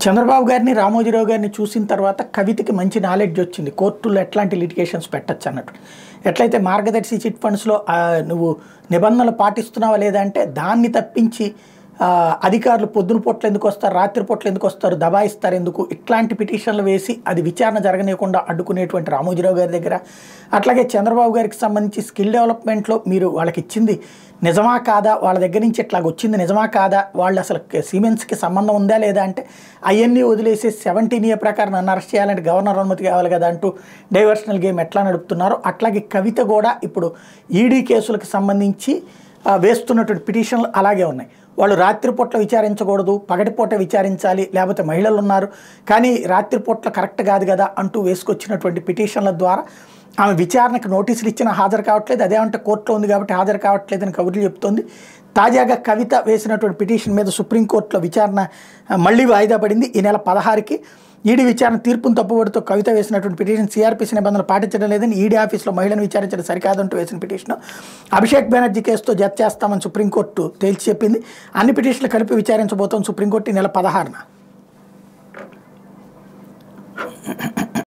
చంద్రబాబు గారిని, రామోజీరావు గారిని చూసిన తర్వాత కవితకి మంచి నాలెడ్జ్ వచ్చింది. కోర్టులో ఎట్లాంటి లిటిగేషన్స్ పెట్టచ్చు అన్నట్టు. ఎట్లయితే మార్గదర్శి చిట్ ఫండ్స్‌లో నువ్వు నిబంధనలు పాటిస్తున్నావా లేదా అంటే దాన్ని తప్పించి అధికారులు పొద్దున పూట్ల ఎందుకు వస్తారు, రాత్రి పూట్ల ఎందుకు వస్తారు, దబాయిస్తారు ఎందుకు, ఇట్లాంటి పిటిషన్లు వేసి అది విచారణ జరగనీయకుండా అడ్డుకునేటువంటి రామోజీరావు గారి దగ్గర, అట్లాగే చంద్రబాబు గారికి సంబంధించి స్కిల్ డెవలప్మెంట్లో మీరు వాళ్ళకి ఇచ్చింది నిజమా కాదా, వాళ్ళ దగ్గర నుంచి ఇట్లాగ వచ్చింది నిజమా కాదా, వాళ్ళు అసలు సిమెంట్స్కి సంబంధం ఉందా లేదా అంటే అవన్నీ వదిలేసి 17A ప్రకారం నన్ను అరెస్ట్ చేయాలంటే గవర్నర్ అనుమతి కావాలి కదా అంటూ డైవర్షనల్ గేమ్ ఎట్లా నడుపుతున్నారో అట్లాగే కవిత కూడా ఇప్పుడు ఈడీ కేసులకు సంబంధించి వేస్తున్నటువంటి పిటిషన్లు అలాగే ఉన్నాయి. వాళ్ళు రాత్రిపూట్ల విచారించకూడదు, పగటిపూట విచారించాలి, లేకపోతే మహిళలు ఉన్నారు కానీ రాత్రిపూట్ల కరెక్ట్ కాదు కదా అంటూ వేసుకొచ్చినటువంటి పిటిషన్ల ద్వారా ఆమె విచారణకు నోటీసులు ఇచ్చినా హాజరు కావట్లేదు. అదేమంటే కోర్టులో ఉంది కాబట్టి హాజరు కావట్లేదని కబుర్లు చెప్తోంది. తాజాగా కవిత వేసినటువంటి పిటిషన్ మీద సుప్రీంకోర్టులో విచారణ మళ్ళీ వాయిదా పడింది. ఈ నెల 16కి ఈడీ విచారణ తీర్పును తప్పుబడుతూ కవిత వేసినటువంటి పిటిషన్ సిఆర్పిసి నిబంధనలు పాటించడం లేదని ఈడీ ఆఫీస్లో మహిళను విచారించడం సరికాదంటూ వేసిన పిటిషన్ అభిషేక్ బెనర్జీ కేసుతో జత చేస్తామని సుప్రీంకోర్టు తేల్చి చెప్పింది. అన్ని పిటిషన్లు కలిపి విచారించబోతోంది సుప్రీంకోర్టు ఈ నెల 16న.